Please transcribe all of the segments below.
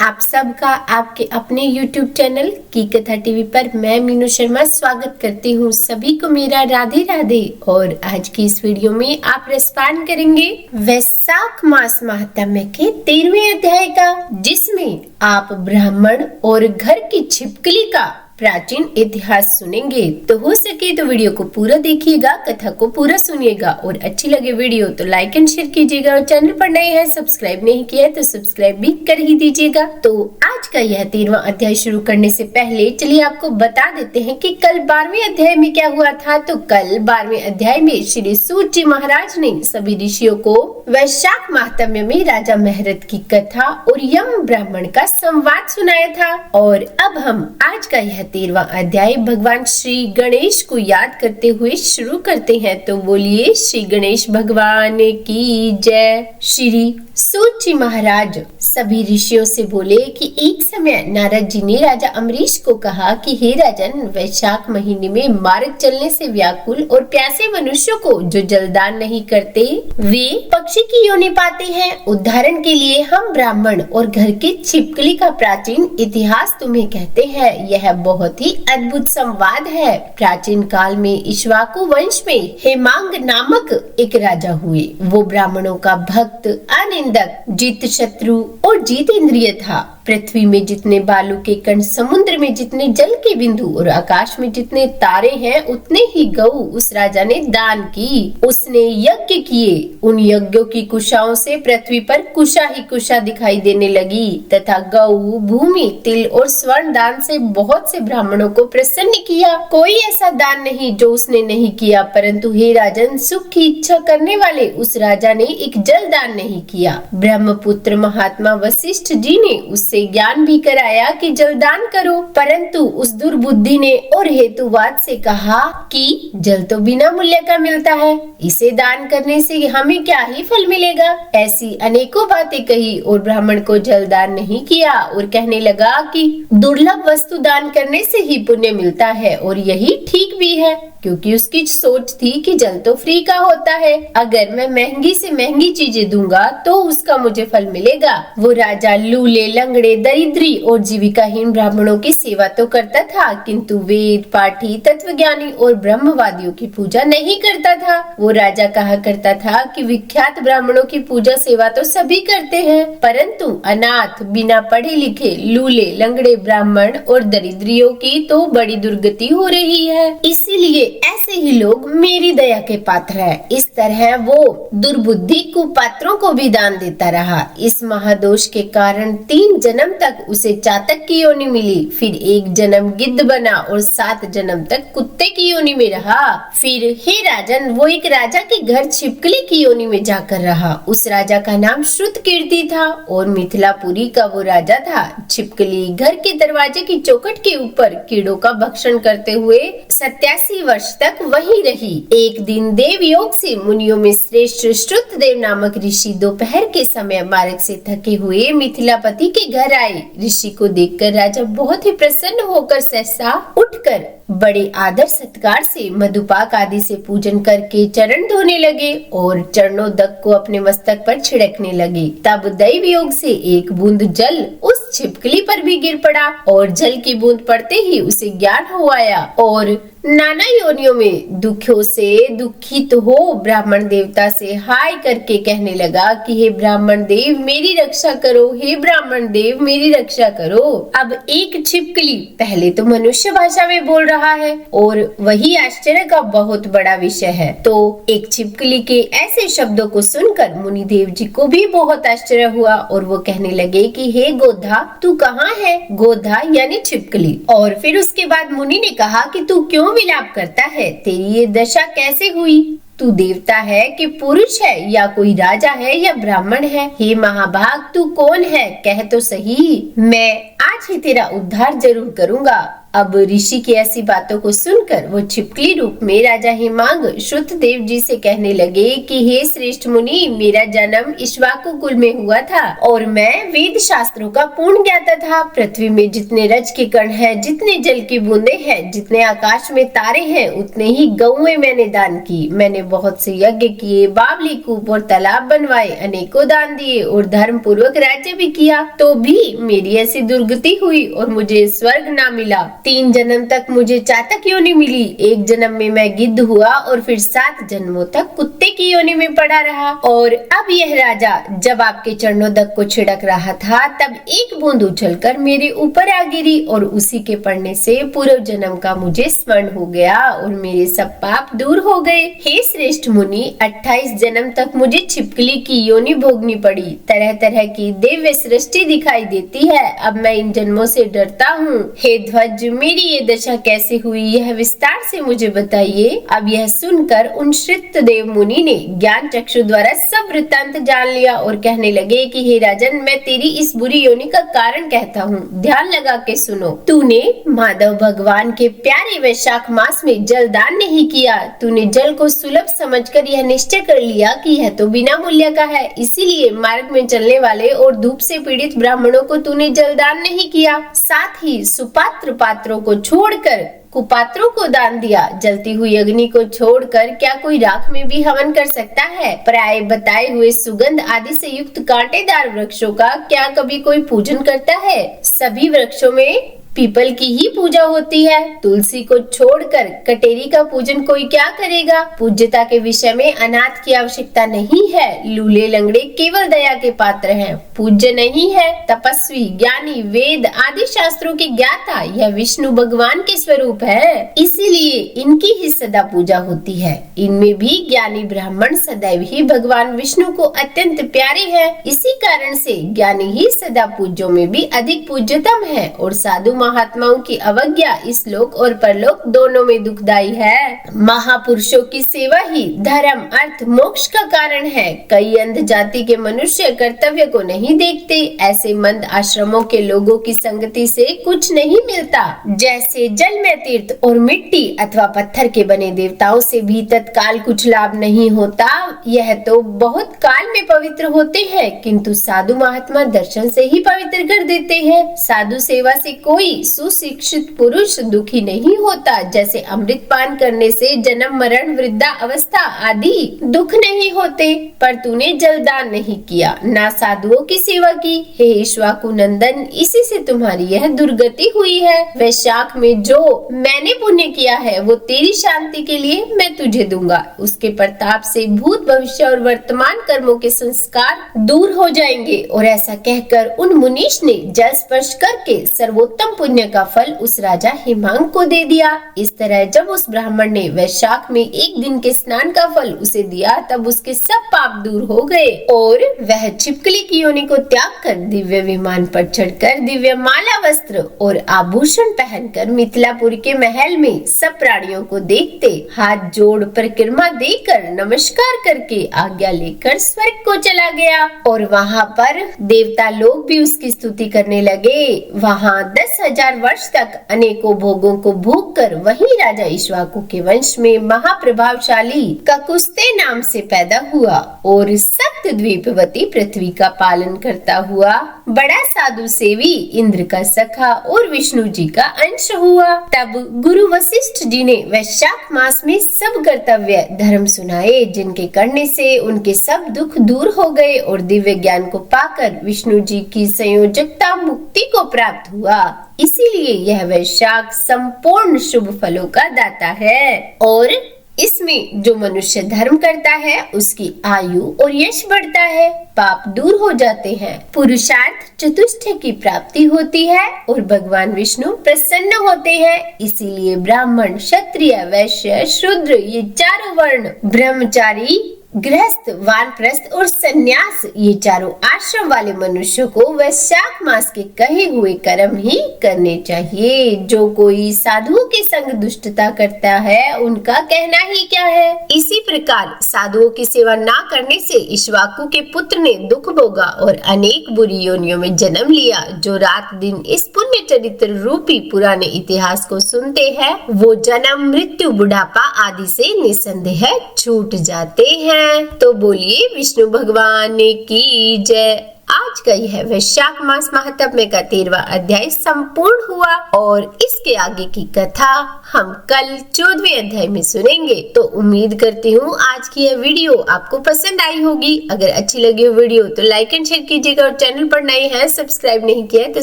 आप सबका आपके अपने YouTube चैनल की कथा टीवी पर मैं मीनू शर्मा स्वागत करती हूँ। सभी को मेरा राधे राधे। और आज की इस वीडियो में आप रसपान करेंगे वैशाख मास महात्म्य के 13वें अध्याय का, जिसमें आप ब्राह्मण और घर की छिपकली का प्राचीन इतिहास सुनेंगे। तो हो सके तो वीडियो को पूरा देखिएगा, कथा को पूरा सुनिएगा और अच्छी लगे वीडियो तो लाइक एंड शेयर कीजिएगा और चैनल पर नए हैं सब्सक्राइब नहीं किया है तो सब्सक्राइब भी कर ही दीजिएगा। तो आज का यह 13वां अध्याय शुरू करने से पहले चलिए आपको बता देते हैं कि कल 12वें अध्याय में क्या हुआ था। तो कल 12वें अध्याय में श्री सूत जी महाराज ने सभी ऋषियों को वैशाख महात्म्य में राजा महरत की कथा और यम ब्राह्मण का संवाद सुनाया था। और अब हम आज का यह 13वां अध्याय भगवान श्री गणेश को याद करते हुए शुरू करते हैं। तो बोलिए श्री गणेश भगवान की जय। श्री सूत जी महाराज सभी ऋषियों से बोले कि एक समय नारद जी ने राजा अम्बरीश को कहा कि हे राजन, वैशाख महीने में मार्ग चलने से व्याकुल और प्यासे मनुष्यों को जो जलदान नहीं करते वे पक्षी की योनि पाते हैं। उदाहरण के लिए हम ब्राह्मण और घर की छिपकली का प्राचीन इतिहास तुम्हें कहते हैं। यह बहुत ही अद्भुत संवाद है। प्राचीन काल में इक्ष्वाकु वंश में हेमांग नामक एक राजा हुए। वो ब्राह्मणों का भक्त, अनिंदक, जित शत्रु और जीत इंद्रिय था। पृथ्वी में जितने बालू के कण, समुद्र में जितने जल के बिंदु और आकाश में जितने तारे हैं, उतने ही गौ उस राजा ने दान की। उसने यज्ञ किए। उन यज्ञों की कुशाओं से पृथ्वी पर कुशा ही कुशा दिखाई देने लगी तथा गौ, भूमि, तिल और स्वर्ण दान से बहुत से ब्राह्मणों को प्रसन्न किया। कोई ऐसा दान नहीं जो उसने नहीं किया। परंतु हे राजन, सुख की इच्छा करने वाले उस राजा ने एक जल दान नहीं किया। ब्रह्मपुत्र महात्मा वशिष्ठ जी ने उससे ज्ञान भी कराया कि जलदान करो, परंतु उस दुर्बुद्धि ने और हेतुवाद से कहा कि जल तो बिना मूल्य का मिलता है, इसे दान करने से हमें क्या ही फल मिलेगा। ऐसी अनेकों बातें कही और ब्राह्मण को जलदान नहीं किया और कहने लगा कि दुर्लभ वस्तु दान करने से ही पुण्य मिलता है। और यही ठीक भी है, क्योंकि उसकी सोच थी कि जल तो फ्री का होता है, अगर मैं महंगी से महंगी चीजें दूंगा तो उसका मुझे फल मिलेगा। वो राजा लूले, लंगड़े, दरिद्री और जीविकाहीन ब्राह्मणों की सेवा तो करता था, किंतु वेद पाठी, तत्वज्ञानी और ब्रह्मवादियों की पूजा नहीं करता था। वो राजा कहा करता था कि विख्यात ब्राह्मणों की पूजा सेवा तो सभी करते हैं, परंतु अनाथ, बिना पढ़े लिखे, लूले, लंगड़े ब्राह्मण और दरिद्रियों की तो बड़ी दुर्गति हो रही है। इसीलिए ऐसे ही लोग मेरी दया के पात्र हैं। इस तरह वो दुर्बुद्धि कुपात्रों को भी दान देता रहा। इस महादोष के कारण 3 जन्म तक उसे चातक की योनि मिली, फिर 1 जन्म गिद्ध बना और 7 जन्म तक कुत्ते की योनि में रहा। फिर हे राजन, वो एक राजा के घर छिपकली की योनि में जाकर रहा। उस राजा का नाम श्रुतकीर्ति था और मिथिलापुरी का वो राजा था। छिपकली घर के दरवाजे की चौखट के ऊपर कीड़ों का भक्षण करते हुए 87 वर्ष तक वहीं रही। एक दिन देव योग से मुनियों में श्रेष्ठ श्रुतदेव नामक ऋषि दोपहर के समय मार्ग से थके हुए मिथिलापति के घर आए। ऋषि को देखकर राजा बहुत ही प्रसन्न होकर सहसा उठकर बड़े आदर सत्कार से मधुपाक आदि से पूजन करके चरण धोने लगे और चरणोदक को अपने मस्तक पर छिड़कने लगे। तब दैव योग से एक बूंद जल उस छिपकली पर भी गिर पड़ा और जल की बूंद पड़ते ही उसे ज्ञान हो आया और नाना योनियों में दुखों से दुखित हो ब्राह्मण देवता से हाय करके कहने लगा कि हे ब्राह्मण देव मेरी रक्षा करो, हे ब्राह्मण देव मेरी रक्षा करो। अब एक छिपकली पहले तो मनुष्य भाषा में बोल रहा है और वही आश्चर्य का बहुत बड़ा विषय है। तो एक छिपकली के ऐसे शब्दों को सुनकर मुनि देव जी को भी बहुत आश्चर्य हुआ और वो कहने लगे कि हे गोधा, तू कहाँ है? गोधा यानी छिपकली। और फिर उसके बाद मुनि ने कहा कि तू क्यों विलाप करता है? तेरी ये दशा कैसे हुई? तू देवता है कि पुरुष है या कोई राजा है या ब्राह्मण है? हे महाभाग, तू कौन है? कह तो सही, मैं आज ही तेरा उद्धार जरूर करूंगा। अब ऋषि की ऐसी बातों को सुनकर वो छिपकली रूप में राजा हिमांग श्रुतदेव जी से कहने लगे कि हे श्रेष्ठ मुनि, मेरा जन्म इक्ष्वाकु कुल में हुआ था और मैं वेद शास्त्रों का पूर्ण ज्ञाता था। पृथ्वी में जितने रज के कण हैं, जितने जल की बूंदे हैं, जितने आकाश में तारे हैं, उतने ही गौएं मैंने दान की। मैंने बहुत से यज्ञ किए, बावली कूप और तालाब बनवाए, अनेकों दान दिए और धर्म पूर्वक राज्य भी किया, तो भी मेरी ऐसी दुर्गति हुई और मुझे स्वर्ग ना मिला। 3 जन्म तक मुझे चातक योनि मिली। 1 जन्म में मैं गिद्ध हुआ और फिर 7 जन्मों तक कुत्ते की योनि में पड़ा रहा। और अब यह राजा जब आपके चरणोदक को छिड़क रहा था, तब एक बूंद उछलकर मेरे ऊपर आ गिरी और उसी के पड़ने से पूर्व जन्म का मुझे स्मरण हो गया और मेरे सब पाप दूर हो गए। हे श्रेष्ठ मुनि, 28 जन्म तक मुझे छिपकली की योनि भोगनी पड़ी। तरह तरह की दिव्य सृष्टि दिखाई देती है। अब मैं इन जन्मों से डरता हूँ। हे ध्वज, मेरी ये दशा कैसे हुई, यह विस्तार से मुझे बताइए। अब यह सुनकर उन श्रुतदेव मुनि ने ज्ञान चक्षु द्वारा सब वृत्तांत जान लिया और कहने लगे कि हे राजन, मैं तेरी इस बुरी योनि का कारण कहता हूँ, ध्यान लगा के सुनो। तूने माधव भगवान के प्यारे वैशाख मास में जल दान नहीं किया। तूने जल को सुलभ समझकर यह निश्चय कर लिया कि यह तो बिना मूल्य का है, इसीलिए मार्ग में चलने वाले और धूप से पीड़ित ब्राह्मणों को तूने जलदान नहीं किया। साथ ही सुपात्र पात्रों को छोड़कर कुपात्रों को दान दिया। जलती हुई अग्नि को छोड़कर क्या कोई राख में भी हवन कर सकता है? प्राय बताए हुए सुगंध आदि से युक्त कांटेदार वृक्षों का क्या कभी कोई पूजन करता है? सभी वृक्षों में पीपल की ही पूजा होती है। तुलसी को छोड़कर कटेरी का पूजन कोई क्या करेगा? पूज्यता के विषय में अनाथ की आवश्यकता नहीं है। लूले लंगड़े केवल दया के पात्र हैं, पूज्य नहीं है। तपस्वी, ज्ञानी, वेद आदि शास्त्रों के ज्ञाता यह विष्णु भगवान के स्वरूप है, इसीलिए इनकी ही सदा पूजा होती है। इनमें भी ज्ञानी ब्राह्मण सदैव ही भगवान विष्णु को अत्यंत प्यारे हैं। इसी कारण से ज्ञानी ही सदा पूज्यों में भी अधिक पूज्यतम है और साधु महात्माओं की अवज्ञा इस लोक और परलोक दोनों में दुखदायी है। महापुरुषों की सेवा ही धर्म, अर्थ, मोक्ष का कारण है। कई अंध जाति के मनुष्य कर्तव्य को नहीं देखते। ऐसे मंद आश्रमों के लोगों की संगति से कुछ नहीं मिलता। जैसे जल में तीर्थ और मिट्टी अथवा पत्थर के बने देवताओं से भी तत्काल कुछ लाभ नहीं होता। यह तो बहुत काल में पवित्र होते हैं, किंतु साधु महात्मा दर्शन से ही पवित्र कर देते हैं। साधु सेवा से कोई सुशिक्षित पुरुष दुखी नहीं होता। जैसे अमृत पान करने से जन्म, मरण, वृद्धा अवस्था आदि दुख नहीं होते। पर तूने जलदान नहीं किया, ना साधुओं की सेवा की। हे इक्ष्वाकु नंदन, इसी से तुम्हारी यह दुर्गति हुई है। वैशाख में जो मैंने पुण्य किया है वो तेरी शांति के लिए मैं तुझे दूंगा। उसके प्रताप से भूत, भविष्य और वर्तमान कर्मों के संस्कार दूर हो जाएंगे। और ऐसा कहकर उन मुनीष ने जल स्पर्श करके सर्वोत्तम पुण्य का फल उस राजा हिमांग को दे दिया। इस तरह जब उस ब्राह्मण ने वैशाख में एक दिन के स्नान का फल उसे दिया, तब उसके सब पाप दूर हो गए और वह छिपकली की योनि को त्याग कर दिव्य विमान पर चढ़कर दिव्य माला, वस्त्र और आभूषण पहनकर मिथिलापुर के महल में सब प्राणियों को देखते हाथ जोड़ परिक्रमा देकर नमस्कार करके आज्ञा लेकर स्वर्ग को चला गया। और वहाँ पर देवता लोग भी उसकी स्तुति करने लगे। वहाँ 10,000 वर्ष तक अनेकों भोगों को भोग कर वही राजा इक्ष्वाकु के वंश में महाप्रभावशाली ककुस्ते नाम से पैदा हुआ और सप्तद्वीपवती पृथ्वी का पालन करता हुआ बड़ा साधु सेवी इंद्र का सखा और विष्णु जी का अंश हुआ। तब गुरु वशिष्ठ जी ने वैशाख मास में सब कर्तव्य धर्म सुनाए, जिनके करने से उनके सब दुख दूर हो गए और दिव्य ज्ञान को पाकर विष्णु जी की संयोजकता मुक्ति को प्राप्त हुआ। इसीलिए यह वैशाख संपूर्ण शुभ फलों का दाता है और इसमें जो मनुष्य धर्म करता है उसकी आयु और यश बढ़ता है, पाप दूर हो जाते हैं, पुरुषार्थ चतुष्टय की प्राप्ति होती है और भगवान विष्णु प्रसन्न होते हैं। इसीलिए ब्राह्मण, क्षत्रिय, वैश्य, शूद्र ये चारों वर्ण, ब्रह्मचारी गृहस्थ, वानप्रस्थ और सन्यास, ये चारों आश्रम वाले मनुष्यों को वैशाख मास के कहे हुए कर्म ही करने चाहिए। जो कोई साधुओं के संग दुष्टता करता है उनका कहना ही क्या है। इसी प्रकार साधुओं की सेवा न करने से इक्ष्वाकु के पुत्र ने दुख भोगा और अनेक बुरी योनियों में जन्म लिया। जो रात दिन इस पुण्य चरित्र रूपी पुराने इतिहास को सुनते हैं वो जन्म, मृत्यु, बुढ़ापा आदि से निसंदेह छूट जाते हैं। तो बोलिए विष्णु भगवान की जय। आज का यह वैशाख मास महात्म्य का 13वां अध्याय संपूर्ण हुआ और इसके आगे की कथा हम कल 14वें अध्याय में सुनेंगे। तो उम्मीद करती हूँ आज की यह वीडियो आपको पसंद आई होगी। अगर अच्छी लगी हो वीडियो तो लाइक एंड शेयर कीजिएगा और चैनल पर नए हैं, सब्सक्राइब नहीं किया है तो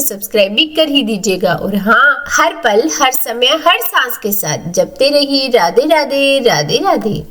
सब्सक्राइब भी कर ही दीजिएगा। और हाँ, हर पल, हर समय, हर सांस के साथ जपते रहिए राधे राधे राधे राधे।